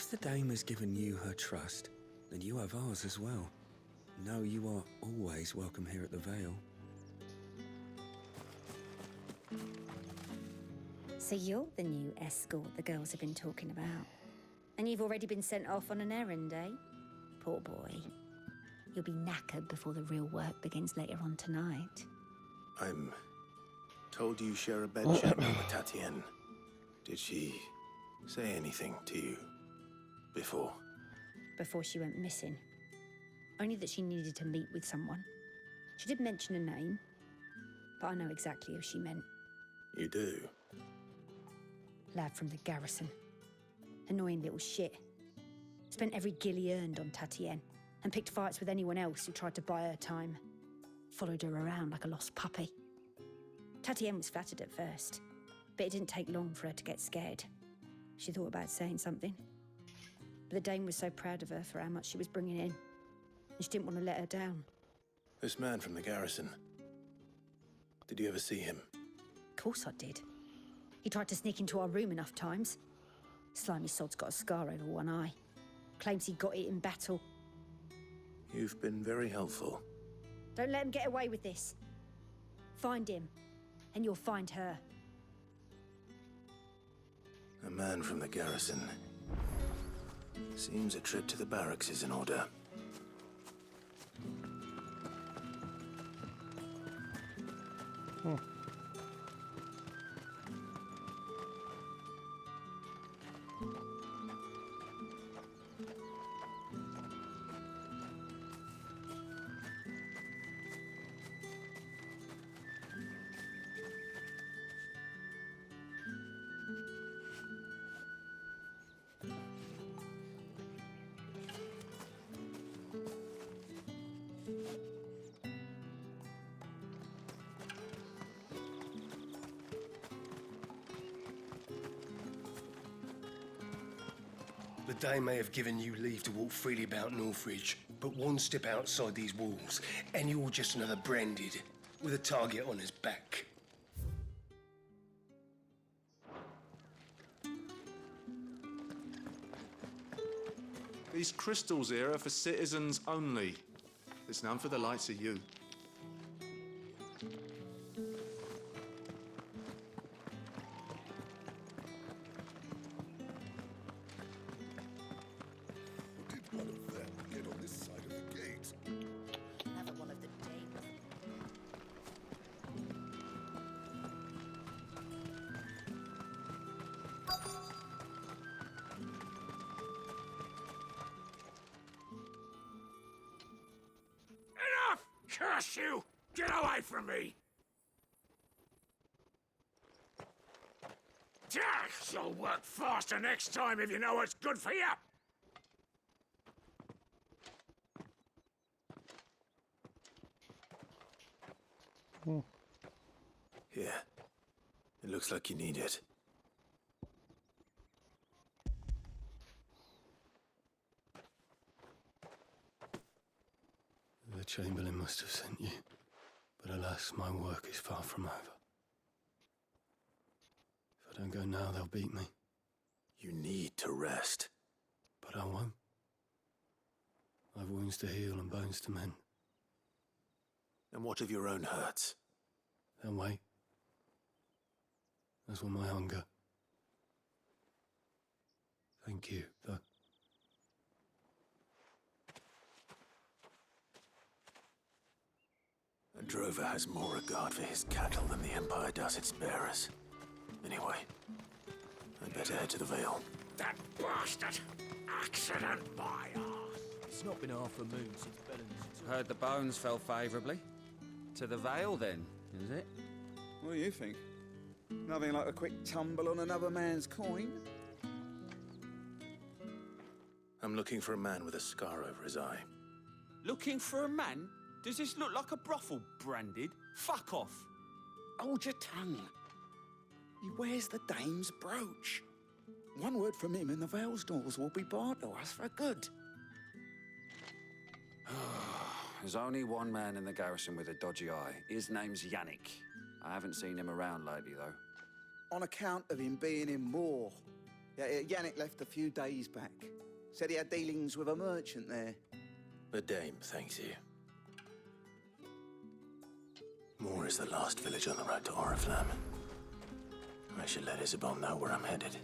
If the dame has given you her trust, then you have ours as well. Know you are always welcome here at the Vale. So you're the new escort the girls have been talking about. And you've already been sent off on an errand, eh? Poor boy. You'll be knackered before the real work begins later on tonight. I'm told you share a bed chamber with Tatienne. Did she say anything to you before? Before she went missing. Only that she needed to meet with someone. She did mention a name, but I know exactly who she meant. You do? Lad from the garrison. Annoying little shit. Spent every guil he earned on Tatienne and picked fights with anyone else who tried to buy her time. Followed her around like a lost puppy. Tatienne was flattered at first, but it didn't take long for her to get scared. She thought about saying something. But the dame was so proud of her for how much she was bringing in, and she didn't want to let her down. This man from the garrison. Did you ever see him? Of course I did. He tried to sneak into our room enough times. Slimy sod's got a scar over one eye. Claims he got it in battle. You've been very helpful. Don't let him get away with this. Find him, and you'll find her. A man from the garrison. Seems a trip to the barracks is in order. The Dame may have given you leave to walk freely about Northridge, but one step outside these walls, and you're just another branded, with a target on his back. These crystals here are for citizens only. It's none for the likes of you. Did one of them get on this side of the gate? Another one of the dames. Enough! Curse you! Get away from me! You'll work faster next time if you know what's good for you! Here. It looks like you need it. The Chamberlain must have sent you, but alas, my work is far from over. If I don't go now, they'll beat me. You need to rest. But I won't. I've wounds to heal and bones to mend. And what of your own hurts? Then wait. As will my hunger. Thank you, though. A drover has more regard for his cattle than the Empire does its bearers. Anyway, I'd better head to the Vale. That bastard! Accident, my arse! It's not been half a moon since Belling's. Heard the bones fell favourably. To the Vale, then, is it? What do you think? Nothing like a quick tumble on another man's coin? I'm looking for a man with a scar over his eye. Looking for a man? Does this look like a brothel, branded? Fuck off! Hold your tongue. He wears the dame's brooch. One word from him and the Vale's doors will be barred to us for good. There's only one man in the garrison with a dodgy eye. His name's Yannick. I haven't seen him around lately, though. On account of him being in war. Yeah, Yannick left a few days back. Said he had dealings with a merchant there. The dame thanks you. Moore is the last village on the road to Oriflamme. I should let Isabel know where I'm headed.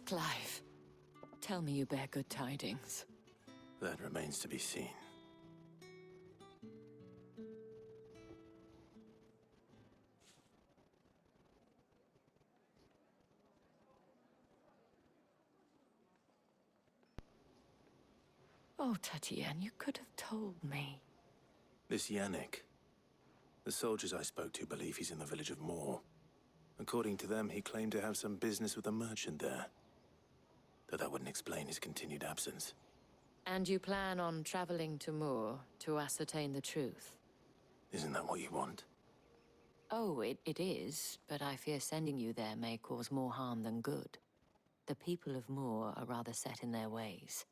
Clive, tell me you bear good tidings. That remains to be seen. Oh, Tatienne, you could have told me. This Yannick. The soldiers I spoke to believe he's in the village of Moore. According to them, he claimed to have some business with a merchant there. Though that wouldn't explain his continued absence. And you plan on traveling to Moore to ascertain the truth? Isn't that what you want? Oh, it is, but I fear sending you there may cause more harm than good. The people of Moore are rather set in their ways.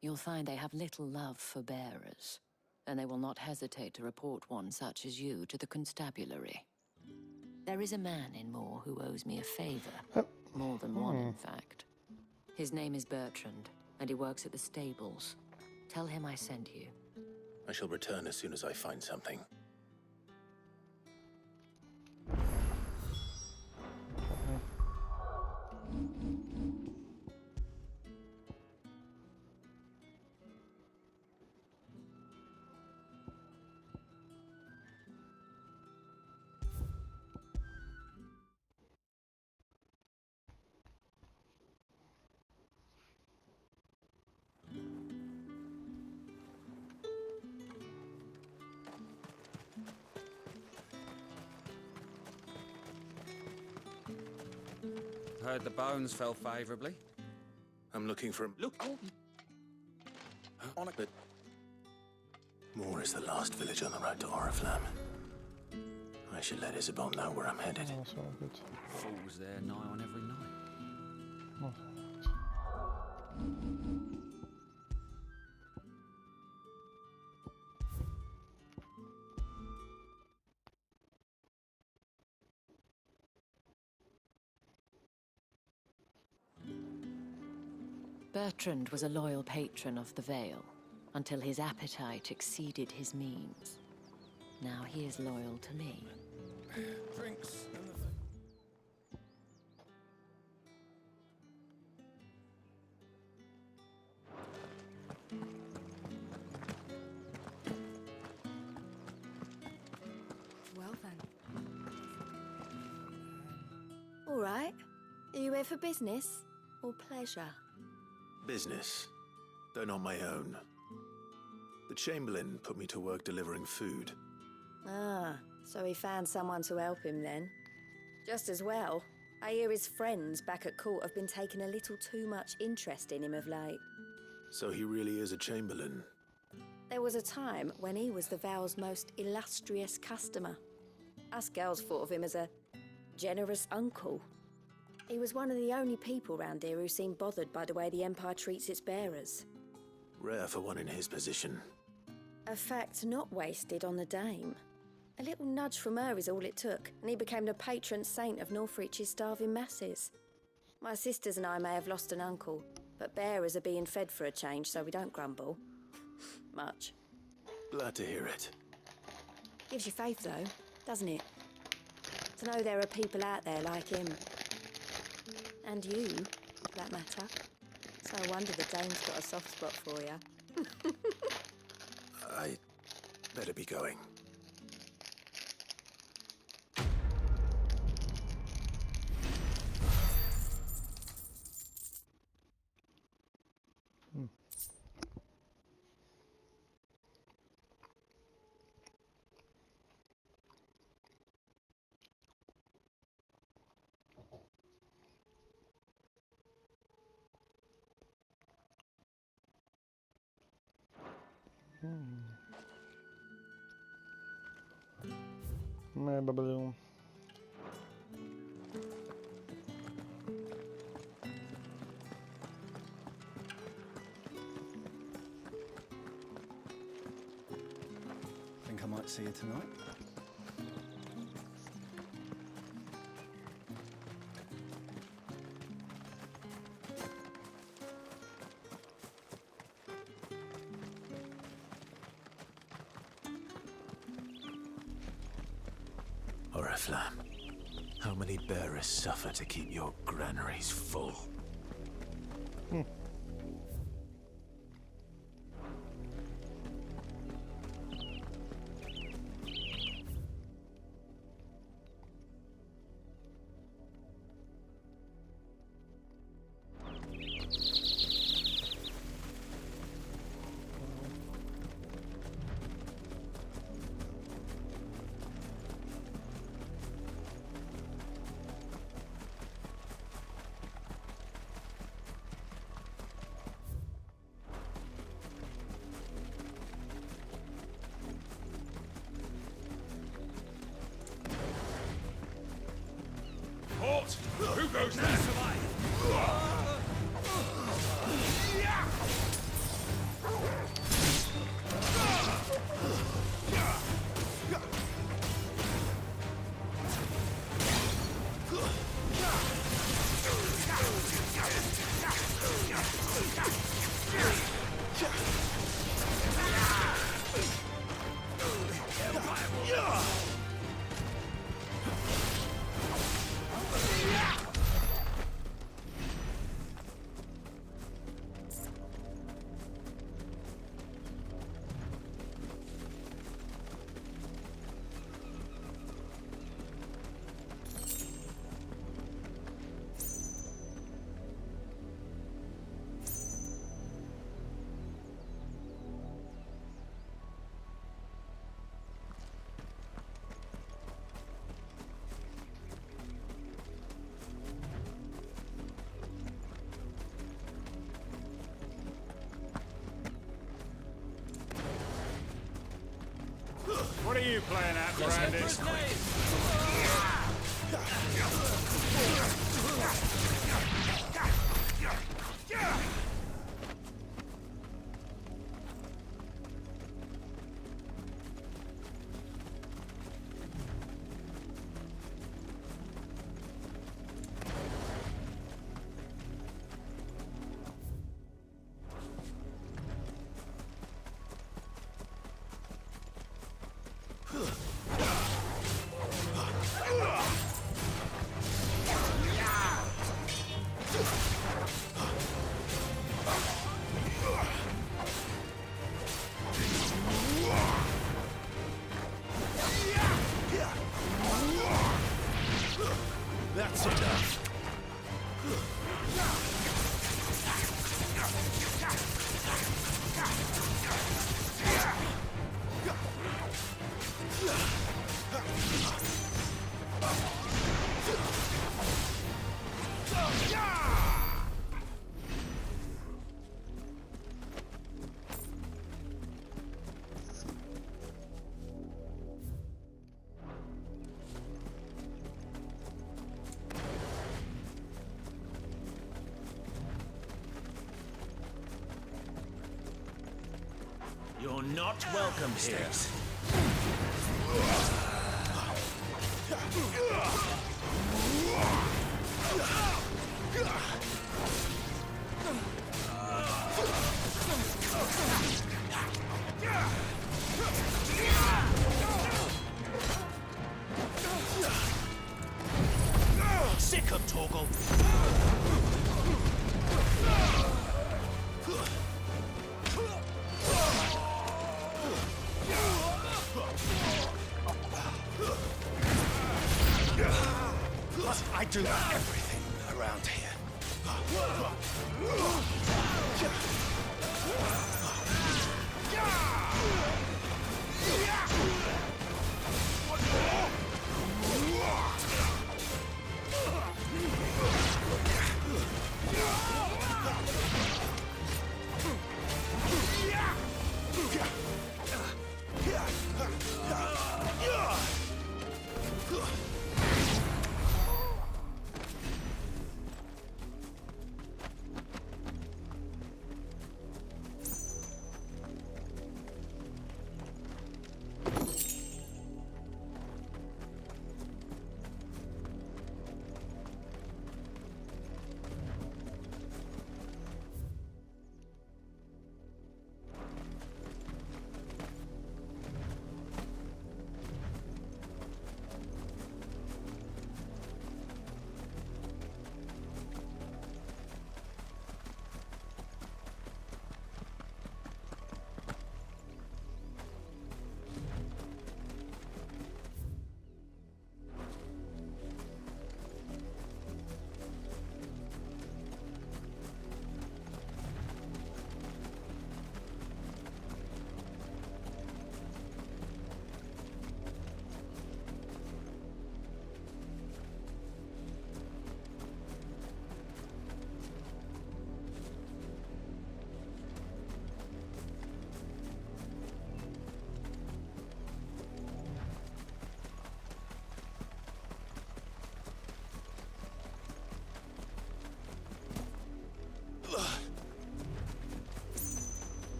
You'll find they have little love for bearers, and they will not hesitate to report one such as you to the constabulary. There is a man in Moore who owes me a favor. More than one, in fact. His name is Bertrand, and he works at the stables. Tell him I sent you. I shall return as soon as I find something. Heard the bones fell favourably. I'm looking for... Look, oh, On a... But... Moore is the last village on the road to Oriflamme. I should let Isabel know where I'm headed. Falls there nigh on every night. Bertrand was a loyal patron of the Vale, until his appetite exceeded his means. Now he is loyal to me. Drinks and Well then. All right. Are you here for business or pleasure? Business, though not my own. The Chamberlain put me to work delivering food. Ah, so he found someone to help him then. Just as well. I hear his friends back at court have been taking a little too much interest in him of late. So he really is a Chamberlain. There was a time when he was the Vale's most illustrious customer. Us girls thought of him as a generous uncle. He was one of the only people round here who seemed bothered by the way the Empire treats its bearers. Rare for one in his position. A fact not wasted on the dame. A little nudge from her is all it took, and he became the patron saint of Northreach's starving masses. My sisters and I may have lost an uncle, but bearers are being fed for a change, so we don't grumble. Much. Glad to hear it. Gives you faith, though, doesn't it? To know there are people out there like him. And you, for that matter. It's no wonder the dame's got a soft spot for you. I better be going. Merhaba balığım. sightseer tonight. Oriflamme, how many bearers suffer to keep your granaries full? Halt! Who goes there? What are you playing at, Brandis? That's enough. You're not welcome here. Sick of Torgal. I do everything around here.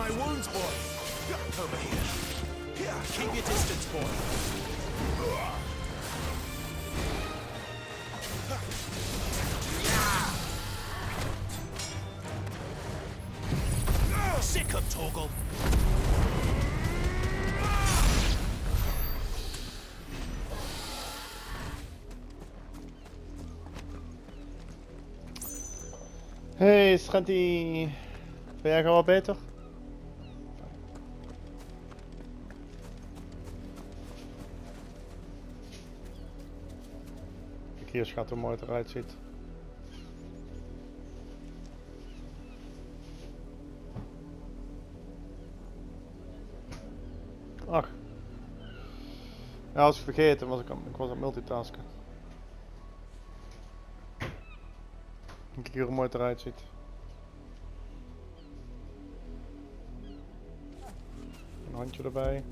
my wounds, boy. Over here. Here, keep your distance, boy. Sick of Torgal. Hey, schattie. Ben jij gewoon beter? Kijk hier, schat, hoe mooi het eruit ziet. Ach. Ja, was ik vergeten, ik was aan het multitasken. Kijk hier hoe mooi het eruit ziet. Een handje erbij.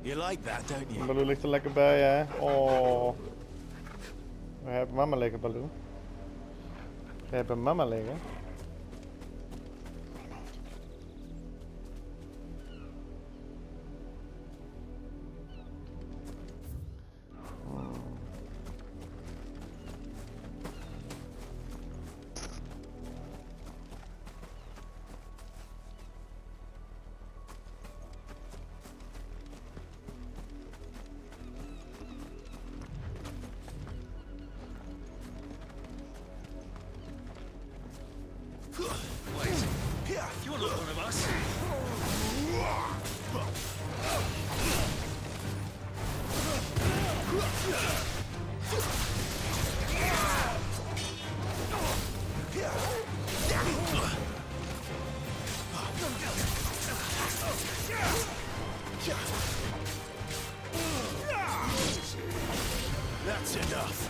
You like that, don't you? Baloo ligt er lekker bij, hè? Oh. We hebben mama liggen, Baloo. We hebben mama liggen. Wait, here, you're not one of us. That's enough.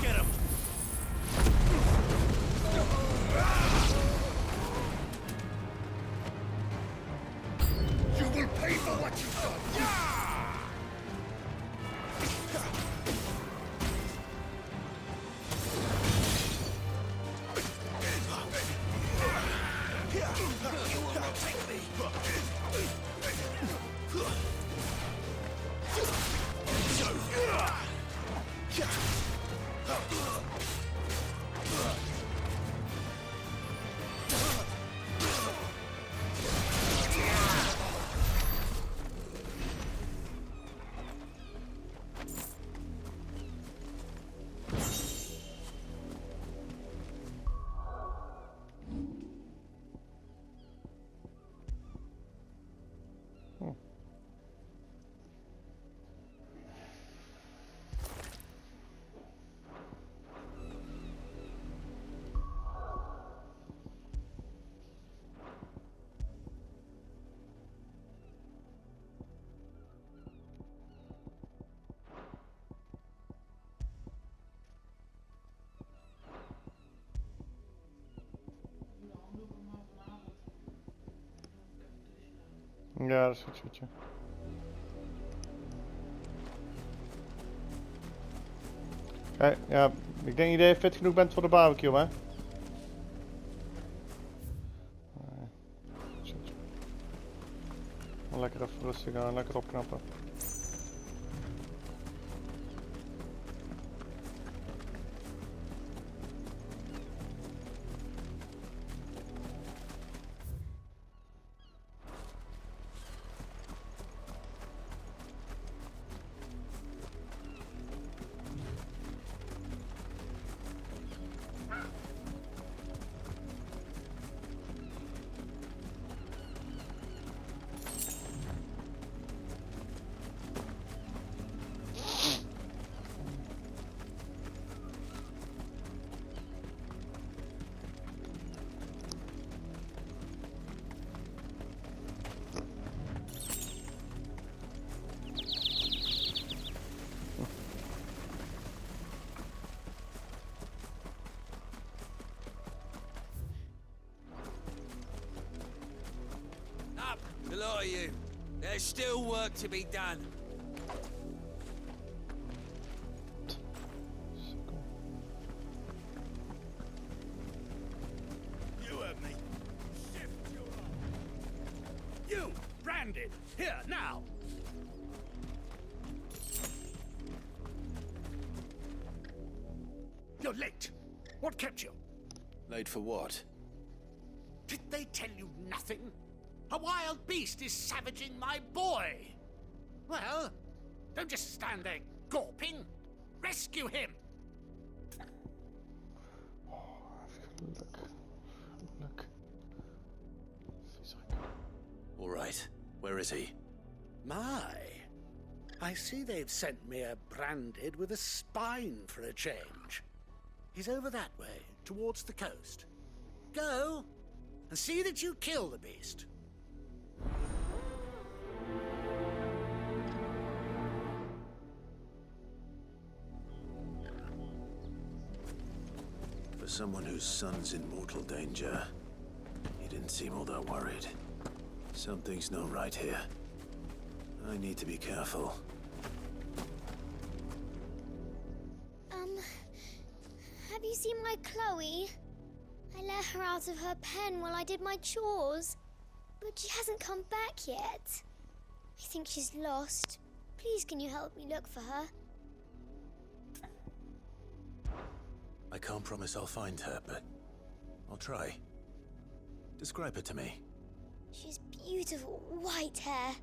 Get him. You will pay for what you've done. You will not take me. Ja, dat is goed zoetje. Kijk, ja, ik denk dat je fit genoeg bent voor de barbecue, hè? Lekker even rustig aan, lekker opknappen. lot of you. There's still work to be done. You heard me. Shift your arm. You, branded. Here, now. You're late. What kept you? Late for what? Did they tell you nothing? A wild beast is savaging my boy. Well, don't just stand there gawping. Rescue him. Look. All right. Where is he? My. I see they've sent me a branded with a spine for a change. He's over that way, towards the coast. Go, and see that you kill the beast. For someone whose son's in mortal danger, he didn't seem all that worried. Something's not right here. I need to be careful. Have you seen my Chloe? I let her out of her pen while I did my chores, but she hasn't come back yet. I think she's lost. Please, can you help me look for her? I can't promise I'll find her, but I'll try. Describe her to me. She's beautiful white hair.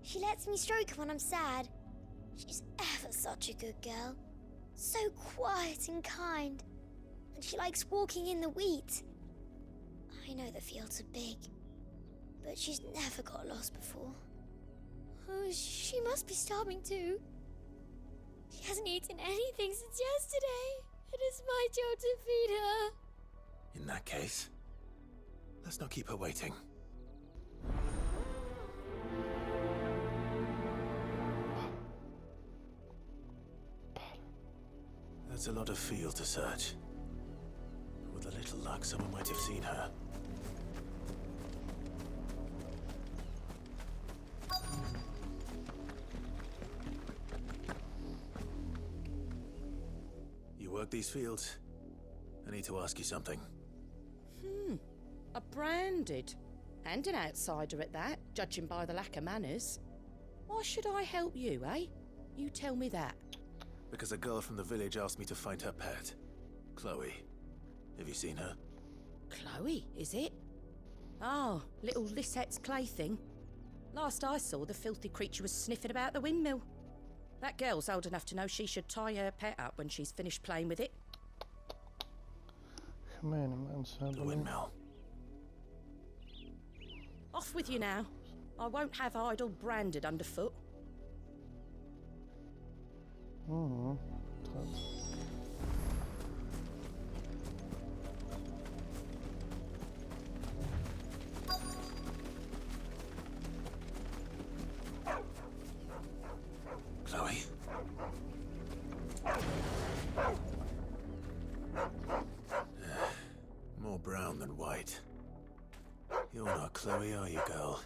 She lets me stroke her when I'm sad. She's ever such a good girl. So quiet and kind. And she likes walking in the wheat. I know the fields are big, but she's never got lost before. Oh, she must be starving too. She hasn't eaten anything since yesterday. It is my job to feed her. In that case, let's not keep her waiting. That's a lot of field to search. With a little luck, someone might have seen her. You work these fields? I need to ask you something. A branded. And an outsider at that, judging by the lack of manners. Why should I help you, eh? You tell me that. Because a girl from the village asked me to find her pet, Chloe. Have you seen her? Chloe, is it? Oh, little Lisette's plaything. Last I saw, the filthy creature was sniffing about the windmill. That girl's old enough to know she should tie her pet up when she's finished playing with it. The windmill. Off with you now. I won't have idle branded underfoot. Chloe? More brown than white. You're not Chloe, are you, girl?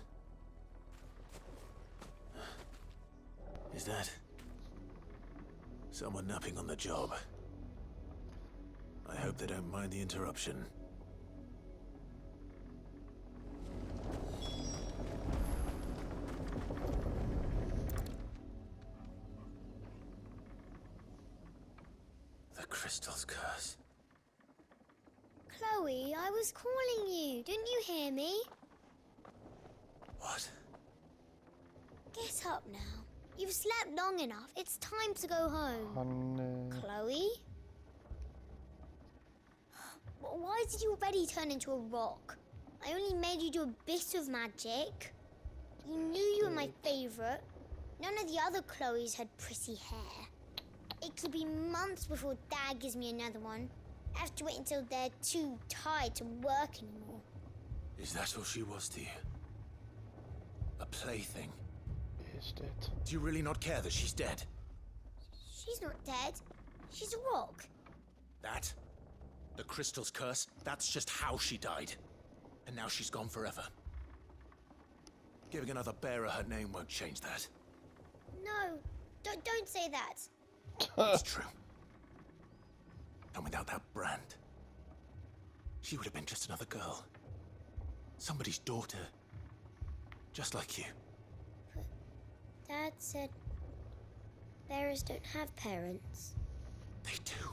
Is that someone napping on the job? I hope they don't mind the interruption. The crystal's curse. Chloe, I was calling you. Didn't you hear me? What? Get up now. You've slept long enough. It's time to go home. Chloe? Why did you already turn into a rock? I only made you do a bit of magic. You knew you were my favourite. None of the other Chloes had pretty hair. It could be months before Dad gives me another one. I have to wait until they're too tired to work anymore. Is that all she was to you? A plaything? Is dead. Do you really not care that she's dead? She's not dead. She's a rock. That? The crystal's curse? That's just how she died. And now she's gone forever. Giving another bearer her name won't change that. No, don't say that. It's true. And without that brand, she would have been just another girl. Somebody's daughter. Just like you. But Dad said bearers don't have parents. They do.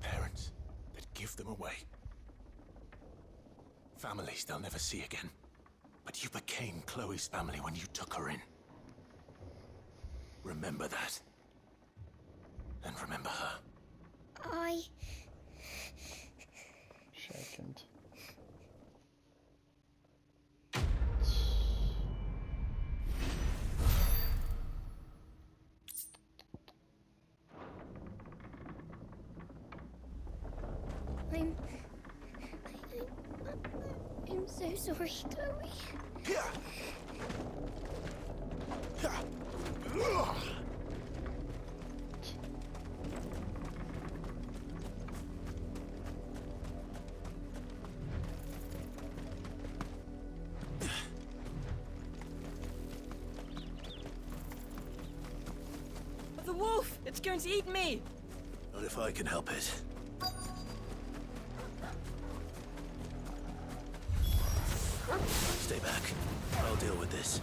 Parents that give them away. Families they'll never see again. But you became Chloe's family when you took her in. Remember that. And remember her. Second. I'm so sorry, Chloe. The wolf! It's going to eat me! Not if I can help it. Stay back. I'll deal with this.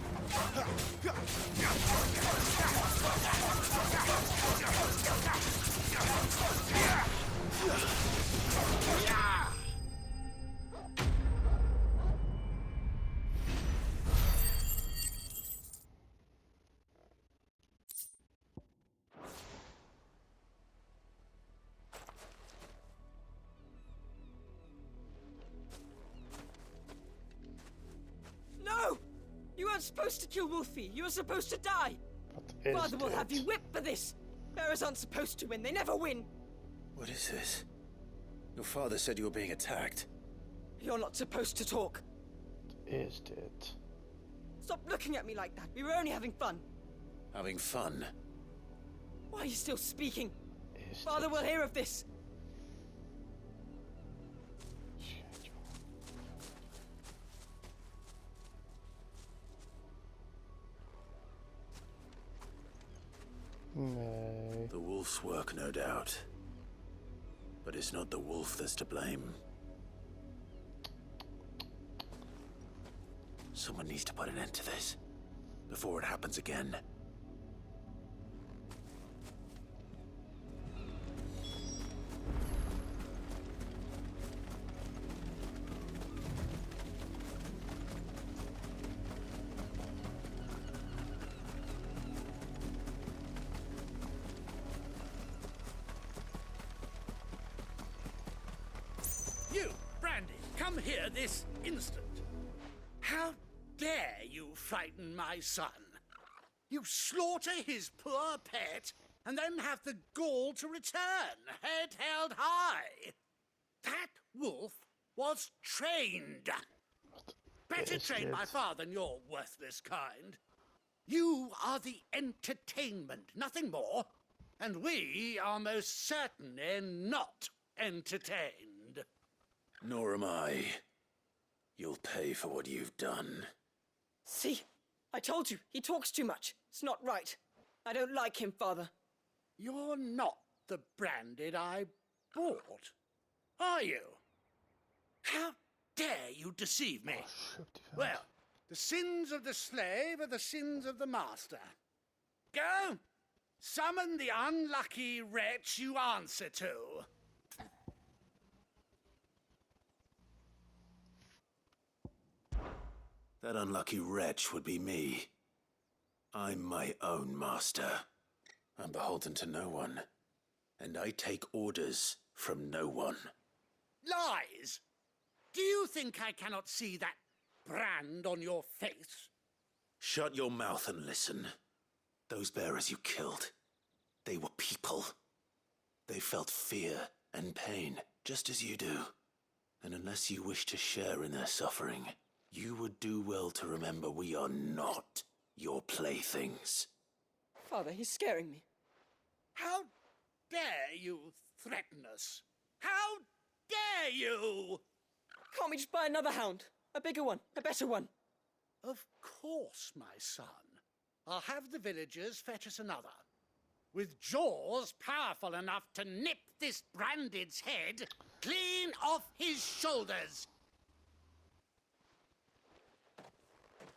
No! You weren't supposed to kill Wolfie. You were supposed to die. Father will have you whipped for this. Bearers aren't supposed to win. They never win. What is this? Your father said you were being attacked. You're not supposed to talk. Is it? Stop looking at me like that. We were only having fun. Having fun? Why are you still speaking? Father will hear of this. No. The wolf's work, no doubt. But it's not the wolf that's to blame. Someone needs to put an end to this before it happens again. You, Brandy, come here this instant. How dare you frighten my son? You slaughter his poor pet and then have the gall to return, head held high. That wolf was trained. Better trained by far than your worthless kind. You are the entertainment, nothing more. And we are most certainly not entertained. Nor am I. You'll pay for what you've done. See? I told you, he talks too much. It's not right. I don't like him, Father. You're not the Branded I bought, are you? How dare you deceive me? Well, the sins of the slave are the sins of the master. Go! Summon the unlucky wretch you answer to. That unlucky wretch would be me. I'm my own master. I'm beholden to no one. And I take orders from no one. Lies! Do you think I cannot see that brand on your face? Shut your mouth and listen. Those bearers you killed, they were people. They felt fear and pain, just as you do. And unless you wish to share in their suffering, you would do well to remember we are not your playthings. Father, he's scaring me. How dare you threaten us? How dare you? Can't we just buy another hound? A bigger one, a better one. Of course, my son. I'll have the villagers fetch us another. With jaws powerful enough to nip this Branded's head clean off his shoulders.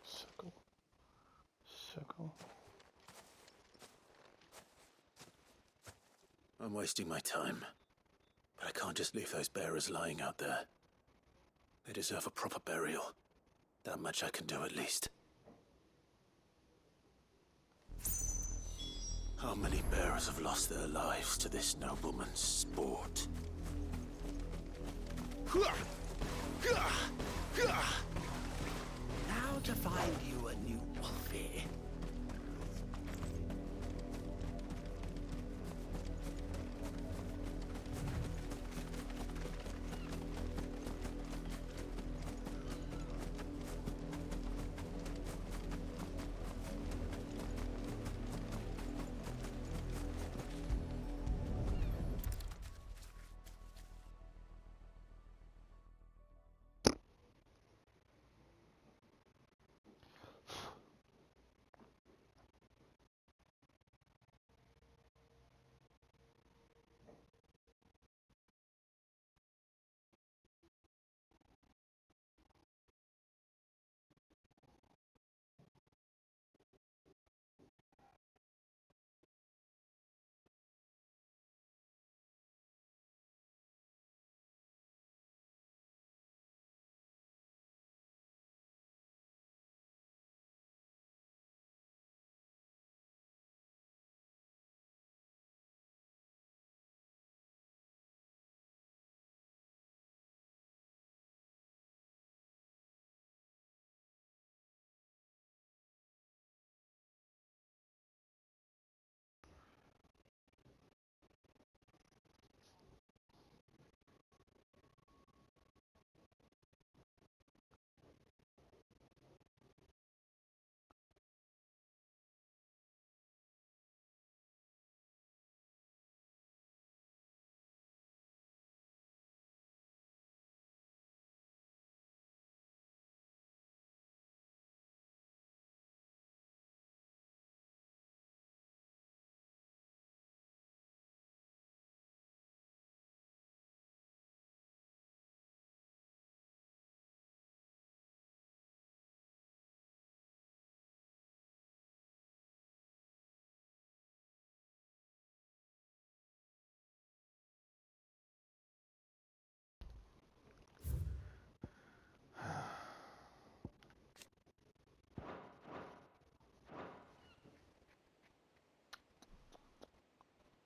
Circle. I'm wasting my time. But I can't just leave those bearers lying out there. They deserve a proper burial. That much I can do at least. How many bearers have lost their lives to this nobleman's sport? Now to find you a new Wolfie.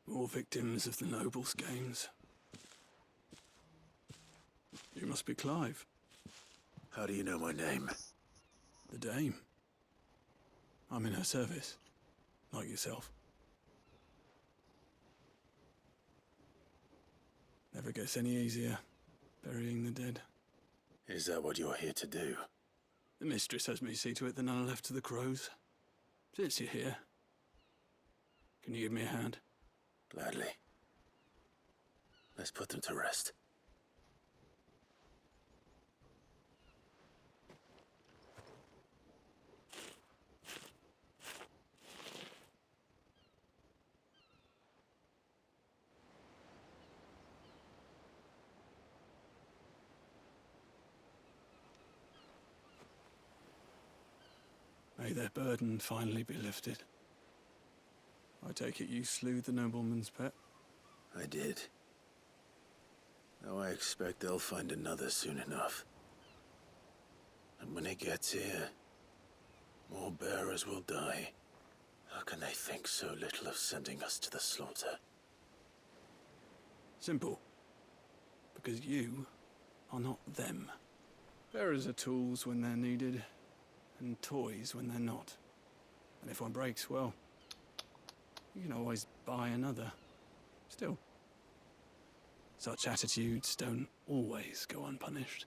More victims of the nobles' games. You must be Clive. How do you know my name? The Dame. I'm in her service, like yourself. Never gets any easier, burying the dead. Is that what you're here to do? The mistress has me see to it that none are left to the crows. Since you're here, can you give me a hand? Gladly. Let's put them to rest. May their burden finally be lifted. I take it you slew the nobleman's pet? I did. Now I expect they'll find another soon enough. And when it gets here, more bearers will die. How can they think so little of sending us to the slaughter? Simple. Because you are not them. Bearers are tools when they're needed, and toys when they're not. And if one breaks, well, you can always buy another. Still, such attitudes don't always go unpunished.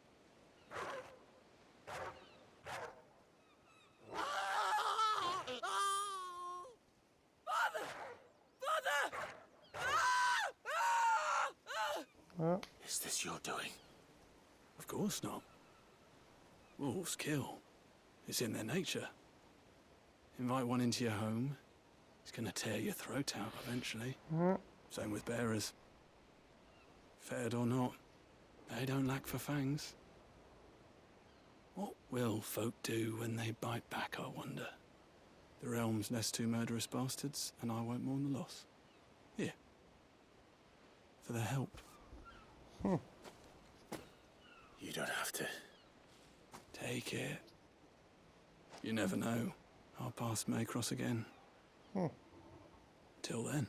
Is this your doing? Of course not. Wolves kill. It's in their nature. Invite one into your home, he's gonna tear your throat out eventually. Same with bearers. Fed or not, they don't lack for fangs. What will folk do when they bite back, I wonder? The realm's nest two murderous bastards, and I won't mourn the loss. Here. For their help. You don't have to. Take it. You never know. Our paths may cross again. Till then.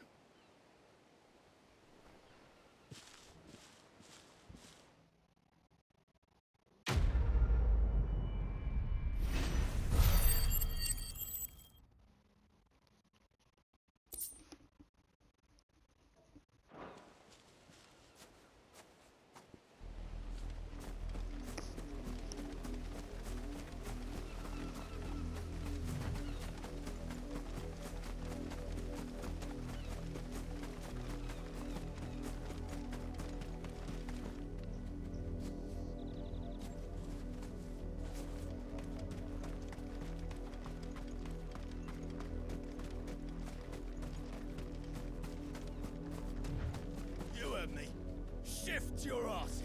Me. Shift your asses.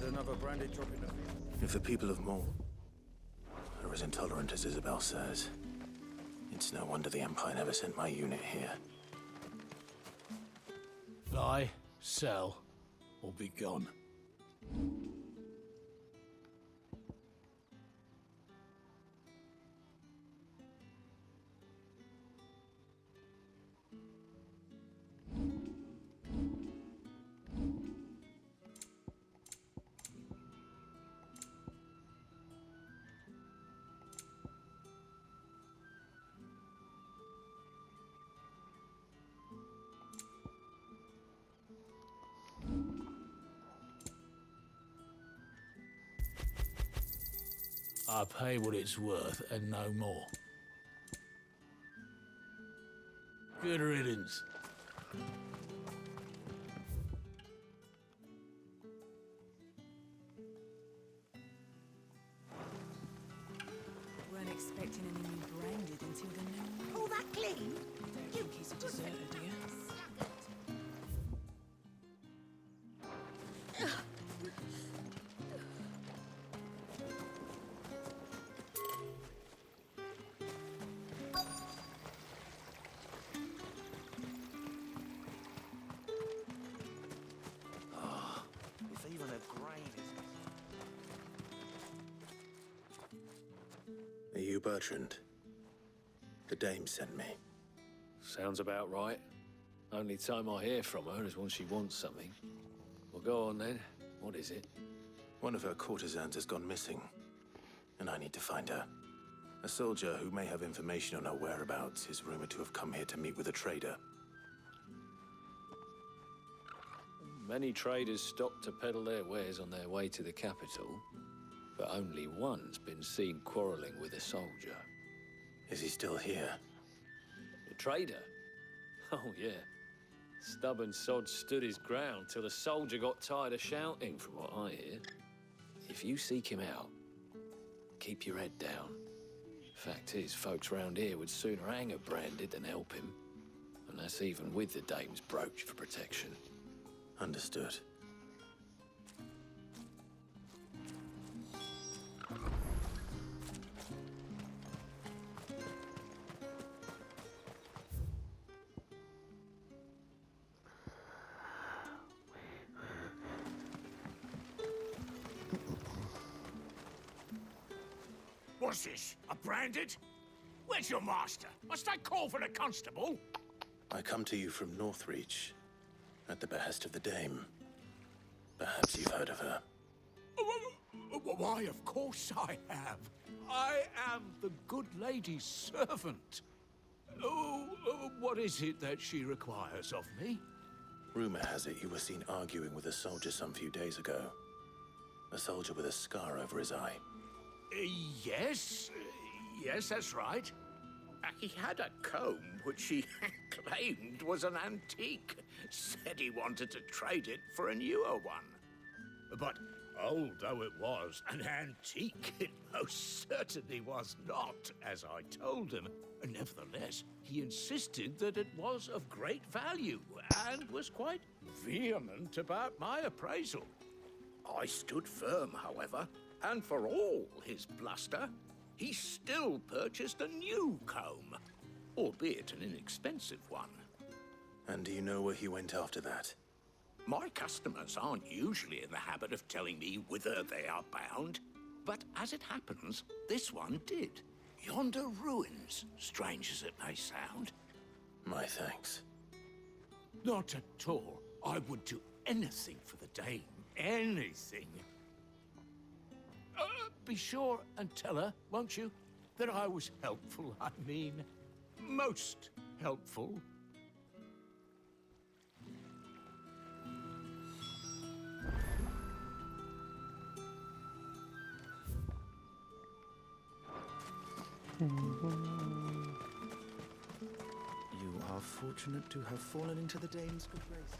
Another branded drop in the field. If the people of Maul are as intolerant as Isabel says, it's no wonder the Empire never sent my unit here. Buy, sell, or be gone. I pay what it's worth and no more. Good riddance. Weren't expecting any new branded until the new. Pull that clean? Don't think he's a deserter, do you? Are you Bertrand? The dame sent me. Sounds about right. Only time I hear from her is when she wants something. Well, go on then. What is it? One of her courtesans has gone missing, and I need to find her. A soldier who may have information on our whereabouts is rumored to have come here to meet with a trader. Many traders stopped to peddle their wares on their way to the capital, but only one's been seen quarreling with a soldier. Is he still here? The trader? Oh, yeah. Stubborn sod stood his ground till the soldier got tired of shouting, from what I hear. If you seek him out, keep your head down. Fact is, folks round here would sooner hang a branded than help him. And that's even with the dame's brooch for protection. Understood. What's this? A branded? Where's your master? Must I call for the constable? I come to you from Northreach, at the behest of the dame. Perhaps you've heard of her. Why, of course I have. I am the good lady's servant. What is it that she requires of me? Rumor has it you were seen arguing with a soldier some few days ago. A soldier with a scar over his eye. Yes, that's right. He had a comb which he claimed was an antique. Said he wanted to trade it for a newer one. But old though it was, an antique it most certainly was not, as I told him. Nevertheless, he insisted that it was of great value and was quite vehement about my appraisal. I stood firm, however, and for all his bluster, he still purchased a new comb, albeit an inexpensive one. And do you know where he went after that? My customers aren't usually in the habit of telling me whither they are bound, but as it happens, this one did. Yonder ruins, strange as it may sound. My thanks. Not at all. I would do anything for the dame. Anything. Be sure and tell her, won't you, that I was helpful. I mean, most helpful. You are fortunate to have fallen into the dame's good grace.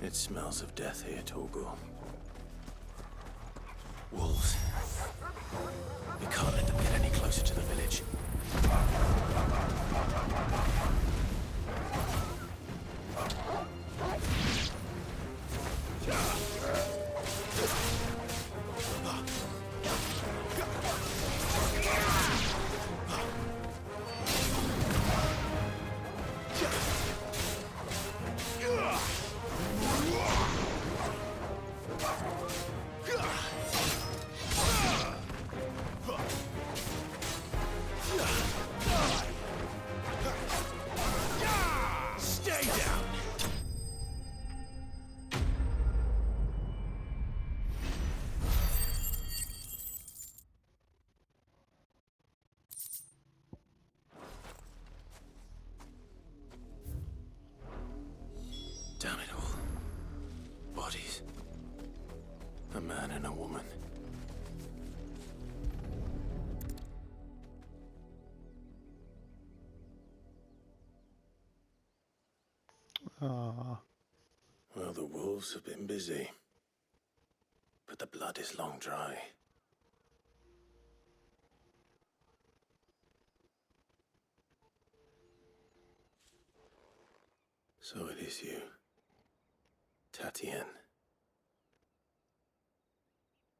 It smells of death here, Torgal. Wolves. We can't let them get any closer to the village. man and a woman. Ah. Well, the wolves have been busy, but the blood is long dry. So it is you, Tatien.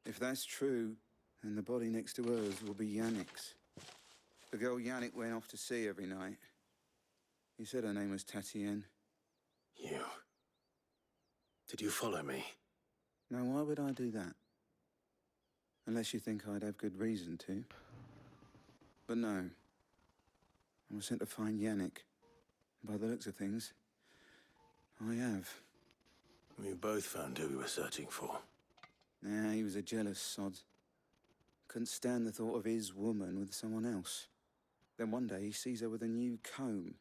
If that's true, then the body next to hers will be Yannick's. The girl Yannick went off to see every night. He said her name was Tatien. You. Did you follow me? Now, why would I do that? Unless you think I'd have good reason to. But no. I was sent to find Yannick. By the looks of things, I have. We both found who we were searching for. Nah, he was a jealous sod. Couldn't stand the thought of his woman with someone else. Then one day he sees her with a new comb.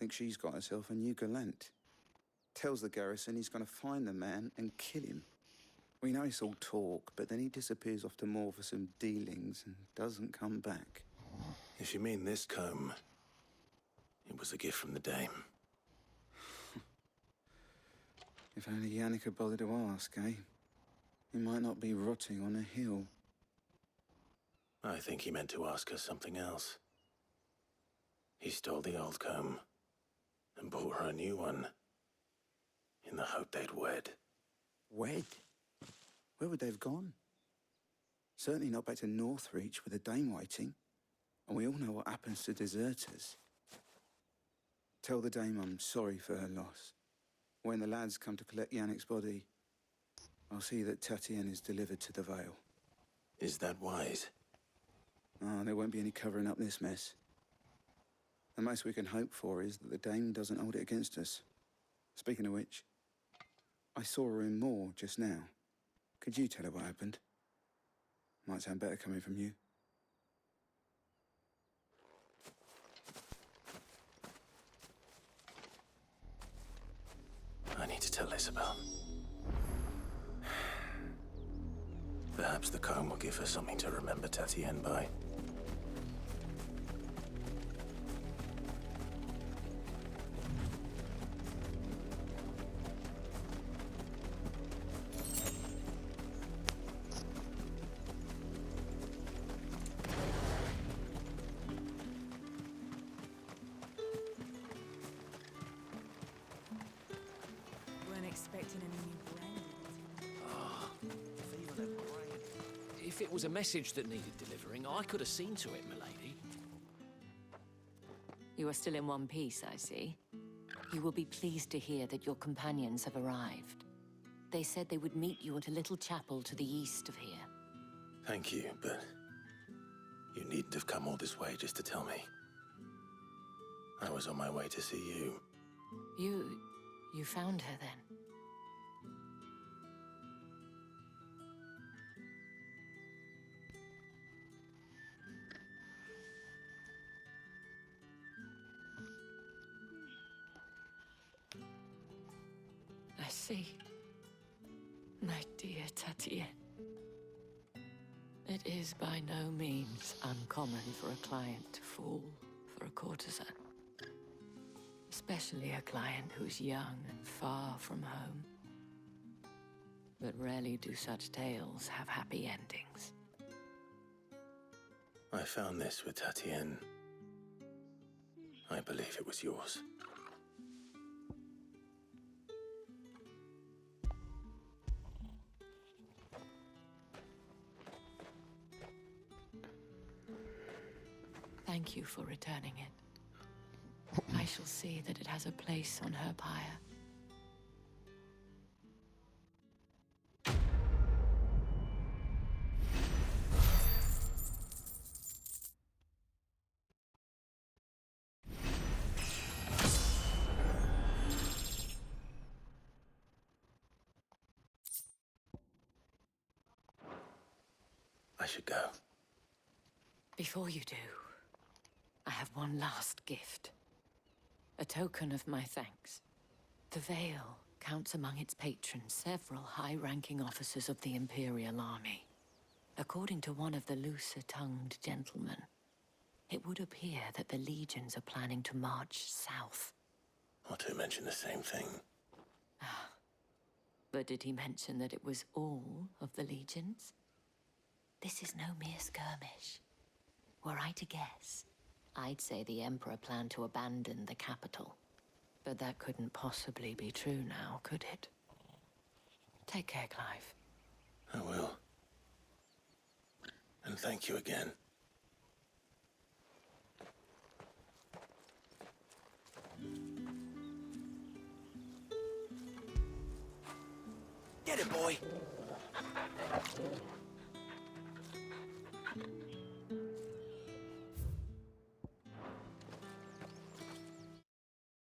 Thinks she's got herself a new gallant. Tells the garrison he's going to find the man and kill him. We know it's all talk, but then he disappears off to Moor for some dealings and doesn't come back. If you mean this comb, it was a gift from the dame. If only Yannick had bothered to ask, eh? He might not be rotting on a hill. I think he meant to ask her something else. He stole the old comb and bought her a new one in the hope they'd wed. Wed? Where would they have gone? Certainly not back to Northreach with a dame waiting. And we all know what happens to deserters. Tell the dame I'm sorry for her loss. When the lads come to collect Yannick's body, I'll see that Tatien is delivered to the Vale. Is that wise? Oh, there won't be any covering up this mess. The most we can hope for is that the dame doesn't hold it against us. Speaking of which, I saw her in Moor just now. Could you tell her what happened? Might sound better coming from you. I need to tell Isabel. Perhaps the comb will give her something to remember Tatien by. Weren't expecting any new brand. If it was a message that needed delivering, I could have seen to it, milady. You are still in one piece, I see. You will be pleased to hear that your companions have arrived. They said they would meet you at a little chapel to the east of here. Thank you, but you needn't have come all this way just to tell me. I was on my way to see you. You found her then? I see. My dear Tatien. It is by no means uncommon for a client to fall for a courtesan. Especially a client who's young and far from home. But rarely do such tales have happy endings. I found this with Tatien. I believe it was yours. Thank you for returning it. I shall see that it has a place on her pyre. I should go. Before you do, I have one last gift. A token of my thanks. The veil counts among its patrons several high-ranking officers of the Imperial Army. According to one of the looser-tongued gentlemen, it would appear that the legions are planning to march south. Or to mention the same thing. But did he mention that it was all of the legions? This is no mere skirmish. Were I to guess, I'd say the Emperor planned to abandon the capital. But that couldn't possibly be true now, could it? Take care, Clive. I will. And thank you again. Get it, boy!